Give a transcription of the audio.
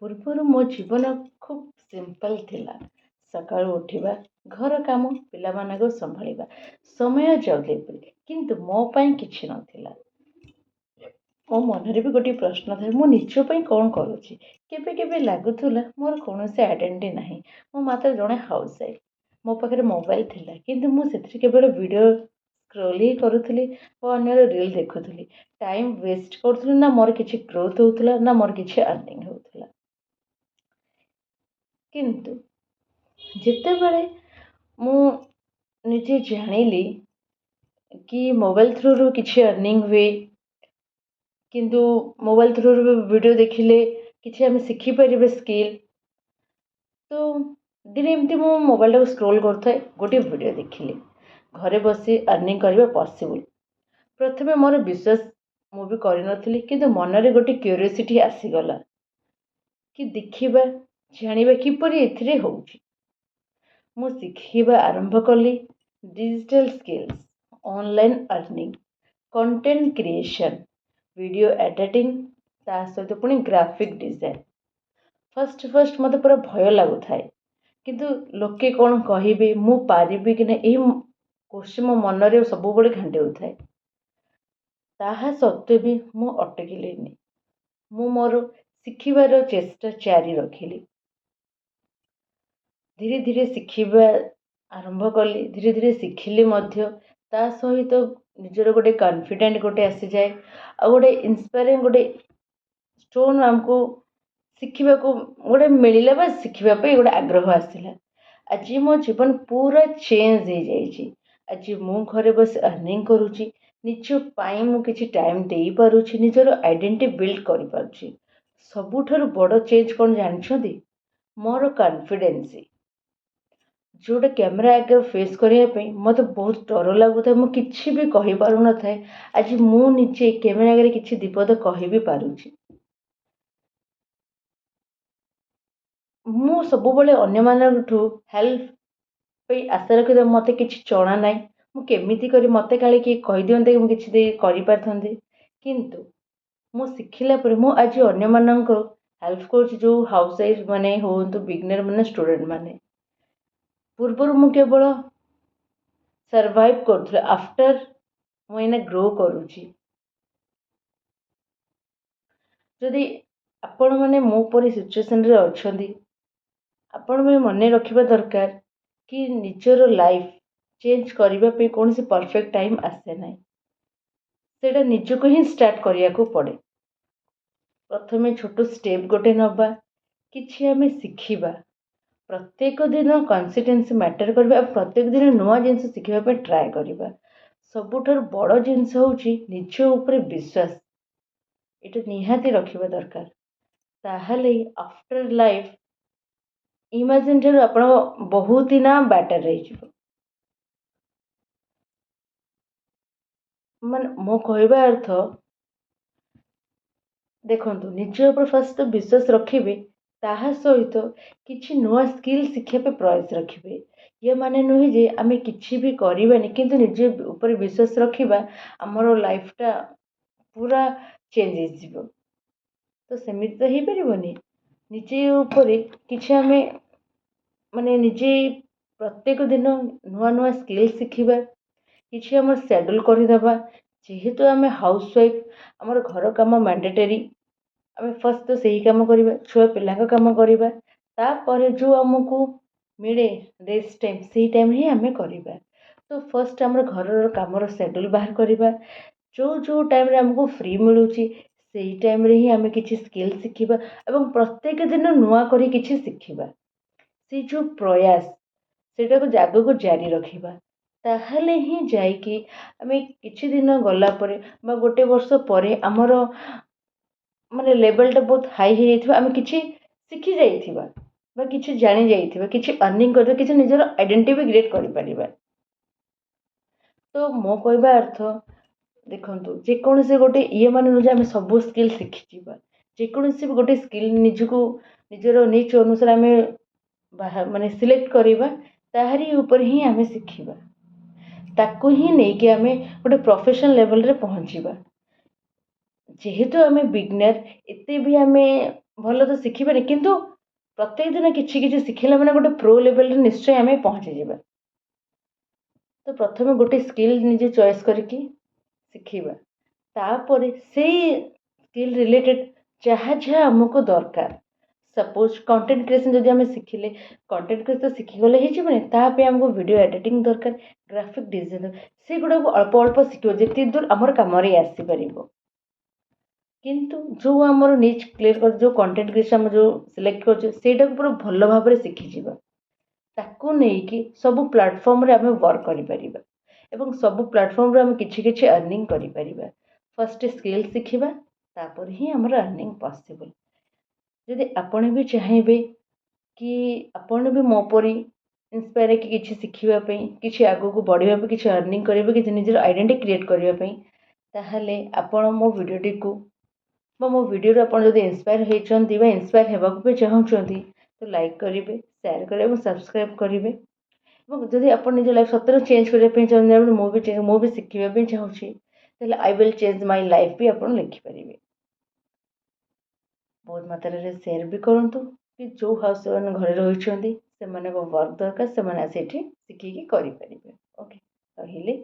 ପୂର୍ବରୁ ମୋ ଜୀବନ ଖୁବ୍ ସିମ୍ପଲ୍ ଥିଲା। ସକାଳୁ ଉଠିବା, ଘର କାମ, ପିଲାମାନଙ୍କୁ ସମ୍ଭାଳିବା, ସମୟ ଜଲ୍ଦି ପୁରି। କିନ୍ତୁ ମୋ ପାଇଁ କିଛି ନଥିଲା। ମୋ ମନରେ ବି ଗୋଟିଏ ପ୍ରଶ୍ନ ଥାଏ, ମୁଁ ନିଜ ପାଇଁ କ'ଣ କରୁଛି? କେବେ କେବେ ଲାଗୁଥିଲା ମୋର କୌଣସି ଆଇଡେଣ୍ଟିଟି ନାହିଁ। ମୁଁ ମାତ୍ର ଜଣେ ହାଉସ୍ ୱାଇଫ୍। ମୋ ପାଖରେ ମୋବାଇଲ୍ ଥିଲା, କିନ୍ତୁ ମୁଁ ସେଥିରେ କେବଳ ଭିଡ଼ିଓ ସ୍କ୍ରୋଲ୍ ହିଁ କରୁଥିଲି ଓ ଅନ୍ୟର ରିଲ୍ ଦେଖୁଥିଲି। ଟାଇମ୍ ୱେଷ୍ଟ କରୁଥିଲି, ନା ମୋର କିଛି ଗ୍ରୋଥ୍ ହେଉଥିଲା, ନା ମୋର କିଛି ଆର୍ନିଂ ହେଉଥିଲା। କିନ୍ତୁ ଯେତେବେଳେ ମୁଁ ନିଜେ ଜାଣିଲି କି ମୋବାଇଲ୍ ଥ୍ରୁରୁ କିଛି ଆର୍ନିଂ ହୁଏ, କିନ୍ତୁ ମୋବାଇଲ୍ ଥ୍ରୁରୁ ଭିଡ଼ିଓ ଦେଖିଲେ କିଛି ଆମେ ଶିଖିପାରିବେ ସ୍କିଲ୍। ତ ଦିନେ ଏମିତି ମୁଁ ମୋବାଇଲଟାକୁ ସ୍କ୍ରୋଲ୍ କରୁଥାଏ, ଗୋଟିଏ ଭିଡ଼ିଓ ଦେଖିଲି, ଘରେ ବସି ଆର୍ନିଂ କରିବା ପସିବୁଲ୍। ପ୍ରଥମେ ମୋର ବିଶ୍ୱାସ ମୁଁ ବି କରିନଥିଲି, କିନ୍ତୁ ମନରେ ଗୋଟେ କ୍ୟୁରିଓସିଟି ଆସିଗଲା କି ଦେଖିବା, ଜାଣିବା କିପରି ଏଥିରେ ହେଉଛି। ମୁଁ ଶିଖିବା ଆରମ୍ଭ କଲି digital skills, online earning, content creation, video editing, ତା ସହିତ ପୁଣି ଗ୍ରାଫିକ୍ ଡିଜାଇନ୍। ଫାଷ୍ଟ ମୋତେ ପୁରା ଭୟ ଲାଗୁଥାଏ, କିନ୍ତୁ ଲୋକେ କ'ଣ କହିବେ, ମୁଁ ପାରିବି କି ନା, ଏହି କୋଶ୍ଚିନ୍ ମୋ ମନରେ ସବୁବେଳେ ଘାଣ୍ଟି ହେଉଥାଏ। ତାହା ସତ୍ତ୍ୱେ ବି ମୁଁ ଅଟକିଲିନି। ମୁଁ ମୋର ଶିଖିବାର ଚେଷ୍ଟା ଜାରି ରଖିଲି। ଧୀରେ ଧୀରେ ଶିଖିବା ଆରମ୍ଭ କଲି, ଧୀରେ ଧୀରେ ଶିଖିଲି ମଧ୍ୟ। ତା ସହିତ ନିଜର ଗୋଟେ କନଫିଡେଣ୍ଟ ଗୋଟେ ଆସିଯାଏ, ଆଉ ଗୋଟେ ଇନ୍ସପାୟାରିଂ ଗୋଟେ ଷ୍ଟୋନ୍ ଆମକୁ ଶିଖିବାକୁ ଗୋଟେ ମିଳିଲା, ବା ଶିଖିବା ପାଇଁ ଗୋଟେ ଆଗ୍ରହ ଆସିଲା। ଆଜି ମୋ ଜୀବନ ପୁରା ଚେଞ୍ଜ ହେଇଯାଇଛି। ଆଜି ମୁଁ ଘରେ ବସି ଆର୍ନିଂ କରୁଛି, ନିଜ ପାଇଁ ମୁଁ କିଛି ଟାଇମ୍ ଦେଇପାରୁଛି, ନିଜର ଆଇଡେଣ୍ଟିଟି ବିଲ୍ଡ କରିପାରୁଛି। ସବୁଠାରୁ ବଡ଼ ଚେଞ୍ଜ କ'ଣ ଜାଣିଛନ୍ତି? ମୋର କନଫିଡେନ୍ସ। ଯେଉଁଟା କ୍ୟାମେରା ଆଗରେ ଫେସ୍ କରିବା ପାଇଁ ମୋତେ ବହୁତ ଡର ଲାଗୁଥାଏ, ମୁଁ କିଛି ବି କହିପାରୁନଥାଏ। ଆଜି ମୁଁ ନିଜେ କ୍ୟାମେରା ଆଗରେ କିଛି ଦିପଦ କହିବି ପାରୁଛି। ମୁଁ ସବୁବେଳେ ଅନ୍ୟମାନଙ୍କଠୁ ହେଲ୍ପ ପାଇଁ ଆଶା ରଖିଥାଏ। ମୋତେ କିଛି ଜଣା ନାହିଁ, ମୁଁ କେମିତି କରି, ମୋତେ କାଳେ କିଏ କହିଦିଅନ୍ତେ କି ମୁଁ କିଛି କରିପାରିଥାନ୍ତି। କିନ୍ତୁ ମୁଁ ଶିଖିଲା ପରେ ମୁଁ ଆଜି ଅନ୍ୟମାନଙ୍କର ହେଲ୍ପ କରୁଛି, ଯେଉଁ ହାଉସ୍ ୱାଇଫ୍ ମାନେ ହୁଅନ୍ତୁ, ବିଗିନର୍ ମାନେ, ଷ୍ଟୁଡେଣ୍ଟ ମାନେ। ପୂର୍ବରୁ ମୁଁ କେବଳ ସର୍ଭାଇଭ୍ କରୁଥିଲି, ଆଫ୍ଟର ମୁଁ ଏଇନା ଗ୍ରୋ କରୁଛି। ଯଦି ଆପଣମାନେ ମୋ ପରି ସିଚୁଏସନ୍ରେ ଅଛନ୍ତି, ଆପଣମାନେ ମନେ ରଖିବା ଦରକାର କି ନିଜର ଲାଇଫ୍ ଚେଞ୍ଜ କରିବା ପାଇଁ କୌଣସି ପରଫେକ୍ଟ ଟାଇମ୍ ଆସେ ନାହିଁ। ସେଇଟା ନିଜକୁ ହିଁ ଷ୍ଟାର୍ଟ କରିବାକୁ ପଡ଼େ। ପ୍ରଥମେ ଛୋଟ ଷ୍ଟେପ୍ ଗୋଟେ ନେବା, କିଛି ଆମେ ଶିଖିବା। ପ୍ରତ୍ୟେକ ଦିନ କନସିଷ୍ଟେନ୍ସି ମ୍ୟାଟର କରିବା, ପ୍ରତ୍ୟେକ ଦିନ ନୂଆ ଜିନିଷ ଶିଖିବା ପାଇଁ ଟ୍ରାଏ କରିବା। ସବୁଠାରୁ ବଡ଼ ଜିନିଷ ହେଉଛି ନିଜ ଉପରେ ବିଶ୍ୱାସ। ଏଇଟା ନିହାତି ରଖିବା ଦରକାର। ତାହେଲେ ଆଫ୍ଟର ଲାଇଫ୍ ଇମାଜିନ୍ ଠାରୁ ଆପଣ ବହୁତ ହିଁ ନା ବେଟର୍ ହେଇଯିବ। ମାନେ ମୋ କହିବା ଅର୍ଥ, ଦେଖନ୍ତୁ, ନିଜ ଉପରେ ଫାଷ୍ଟ ବିଶ୍ୱାସ ରଖିବେ, ତାହା ସହିତ କିଛି ନୂଆ ସ୍କିଲ୍ ଶିଖିବା ପାଇଁ ପ୍ରୟାସ ରଖିବେ। ଇଏ ମାନେ ନୁହେଁ ଯେ ଆମେ କିଛି ବି କରିବାନି, କିନ୍ତୁ ନିଜ ଉପରେ ବିଶ୍ୱାସ ରଖିବା, ଆମର ଲାଇଫ୍ଟା ପୁରା ଚେଞ୍ଜ ହେଇଯିବ। ତ ସେମିତି ତ ହେଇପାରିବନି। ନିଜେ ଉପରେ କିଛି ଆମେ ମାନେ ନିଜେ ପ୍ରତ୍ୟେକ ଦିନ ନୂଆ ନୂଆ ସ୍କିଲ୍ ଶିଖିବା, କିଛି ଆମର ସେଡ୍ୟୁଲ୍ କରିଦେବା। ଯେହେତୁ ଆମେ ହାଉସ୍ ୱାଇଫ୍, ଆମର ଘର କାମ ମ୍ୟାଣ୍ଡେଟରୀ, ଆମେ ଫାଷ୍ଟ ତ ସେହି କାମ କରିବା, ଛୁଆ ପିଲାଙ୍କ କାମ କରିବା। ତାପରେ ଯେଉଁ ଆମକୁ ମିଳେ ରେଷ୍ଟ ଟାଇମ୍, ସେଇ ଟାଇମ୍ରେ ହିଁ ଆମେ କରିବା। ତ ଫାଷ୍ଟ ଆମର ଘରର କାମର ସେଡ୍ୟୁଲ୍ ବାହାର କରିବା। ଯେଉଁ ଟାଇମ୍ରେ ଆମକୁ ଫ୍ରି ମିଳୁଛି, ସେଇ ଟାଇମ୍ରେ ହିଁ ଆମେ କିଛି ସ୍କିଲ୍ ଶିଖିବା, ଏବଂ ପ୍ରତ୍ୟେକ ଦିନ ନୂଆ କରି କିଛି ଶିଖିବା। ସେ ଯେଉଁ ପ୍ରୟାସ, ସେଇଟାକୁ ଆଗକୁ ଜାରି ରଖିବା। ତାହେଲେ ହିଁ ଯାଇକି ଆମେ କିଛି ଦିନ ଗଲା ପରେ ବା ଗୋଟେ ବର୍ଷ ପରେ ଆମର ମାନେ ଲେଭେଲଟା ବହୁତ ହାଇ ହେଇଯାଇଥିବା, ଆମେ କିଛି ଶିଖି ଯାଇଥିବା ବା କିଛି ଜାଣି ଯାଇଥିବା, କିଛି ଆର୍ନିଂ କରିବା, କିଛି ନିଜର ଆଇଡେଣ୍ଟିଟି ବି କ୍ରିଏଟ୍ କରିପାରିବା। ତ ମୋ କହିବା ଅର୍ଥ, ଦେଖନ୍ତୁ, ଯେକୌଣସି ଗୋଟେ ମାନେ ନୁହେଁ ଯେ ଆମେ ସବୁ ସ୍କିଲ୍ ଶିଖିଯିବା। ଯେକୌଣସି ବି ଗୋଟେ ସ୍କିଲ୍ ନିଜକୁ ନିଜର ନିଚ୍ ଅନୁସାରେ ଆମେ ମାନେ ସିଲେକ୍ଟ କରିବା, ତାହାରି ଉପରେ ହିଁ ଆମେ ଶିଖିବା। ତାକୁ ହିଁ ନେଇକି ଆମେ ଗୋଟେ ପ୍ରଫେସନାଲ୍ ଲେଭେଲରେ ପହଞ୍ଚିବା। ଯେହେତୁ ଆମେ ବିଗିନର୍, ଏତେ ବି ଆମେ ଭଲ ତ ଶିଖିବାନି, କିନ୍ତୁ ପ୍ରତ୍ୟେକ ଦିନ କିଛି କିଛି ଶିଖିଲା ମାନେ ଗୋଟେ ପ୍ରୋ ଲେଭେଲରେ ନିଶ୍ଚୟ ଆମେ ପହଞ୍ଚିଯିବା। ତ ପ୍ରଥମେ ଗୋଟେ ସ୍କିଲ୍ ନିଜେ ଚଏସ୍ କରିକି ଶିଖିବା, ତାପରେ ସେଇ ସ୍କିଲ୍ ରିଲେଟେଡ୍ ଯାହା ଯାହା ଆମକୁ ଦରକାର, ସପୋଜ୍ କଣ୍ଟେଣ୍ଟ କ୍ରିଏସନ୍ ଯଦି ଆମେ ଶିଖିଲେ, କଣ୍ଟେଣ୍ଟ କ୍ରିଏସନ୍ ତ ଶିଖିଗଲେ ହେଇଯିବନି, ତା ପାଇଁ ଆମକୁ ଭିଡ଼ିଓ ଏଡ଼ିଟିଂ ଦରକାର, ଗ୍ରାଫିକ୍ ଡିଜାଇନ୍ ଦରକାର, ସେଗୁଡ଼ାକୁ ଅଳ୍ପ ଅଳ୍ପ ଶିଖିବ ଯେତିକି ଦୂର ଆମର କାମରେ ଆସିପାରିବ। କିନ୍ତୁ ଯେଉଁ ଆମର ନିଚ୍ କ୍ଲିୟର୍ କରି ଯେଉଁ କଣ୍ଟେଣ୍ଟ କ୍ରିଏସନ୍ ଆମେ ଯେଉଁ ସିଲେକ୍ଟ କରୁଛୁ ସେଇଟାକୁ ପୁରା ଭଲ ଭାବରେ ଶିଖିଯିବା, ତାକୁ ନେଇକି ସବୁ ପ୍ଲାଟଫର୍ମରେ ଆମେ ୱାର୍କ କରିପାରିବା ଏବଂ ସବୁ ପ୍ଲାଟଫର୍ମରେ ଆମେ କିଛି କିଛି ଅର୍ନିଂ କରିପାରିବା। ଫାର୍ଷ୍ଟ ସ୍କିଲ୍ ଶିଖିବା, ତାପରେ ହିଁ ଆମର ଅର୍ନିଂ ପସିବଲ୍। ଯଦି ଆପଣ ବି ଚାହିଁବେ କି ଆପଣ ବି ମୋ ପରି ଇନ୍ସପାୟାର ହେଇକି କିଛି ଶିଖିବା ପାଇଁ, କିଛି ଆଗକୁ ବଢ଼ିବା ପାଇଁ, କିଛି ଅର୍ନିଂ କରିବା, କିଛି ନିଜର ଆଇଡେଣ୍ଟିଟି କ୍ରିଏଟ୍ କରିବା ପାଇଁ, ତାହେଲେ ଆପଣ ମୋ ଭିଡ଼ିଓଟିକୁ ବା ମୋ ଭିଡ଼ିଓରୁ ଆପଣ ଯଦି ଇନ୍ସପାୟାର ହେଇଛନ୍ତି ବା ଇନ୍ସପାୟାର ହେବାକୁ ବି ଚାହୁଁଛନ୍ତି ତ ଲାଇକ୍ କରିବେ, ସେୟାର କରିବେ ଏବଂ ସବସ୍କ୍ରାଇବ୍ କରିବେ। ଏବଂ ଯଦି ଆପଣ ନିଜ ଲାଇଫ୍ ସତରେ ଚେଞ୍ଜ କରିବା ପାଇଁ ଚାହୁଁଛନ୍ତି, ମୁଁ ବି ଶିଖିବା ପାଇଁ ଚାହୁଁଛି, ତାହେଲେ I will change my life ବି ଆପଣ ଲେଖିପାରିବେ। ବହୁତ ମାତ୍ରାରେ ସେୟାର ବି କରନ୍ତୁ କି ଯେଉଁ ହାଉସ୍ ମାନେ ଘରେ ରହିଛନ୍ତି ସେମାନଙ୍କ ୱାର୍କ ଦରକାର, ସେମାନେ ଆସି ଏଠି ଶିଖିକି କରିପାରିବେ। ଓକେ, ରହିଲି।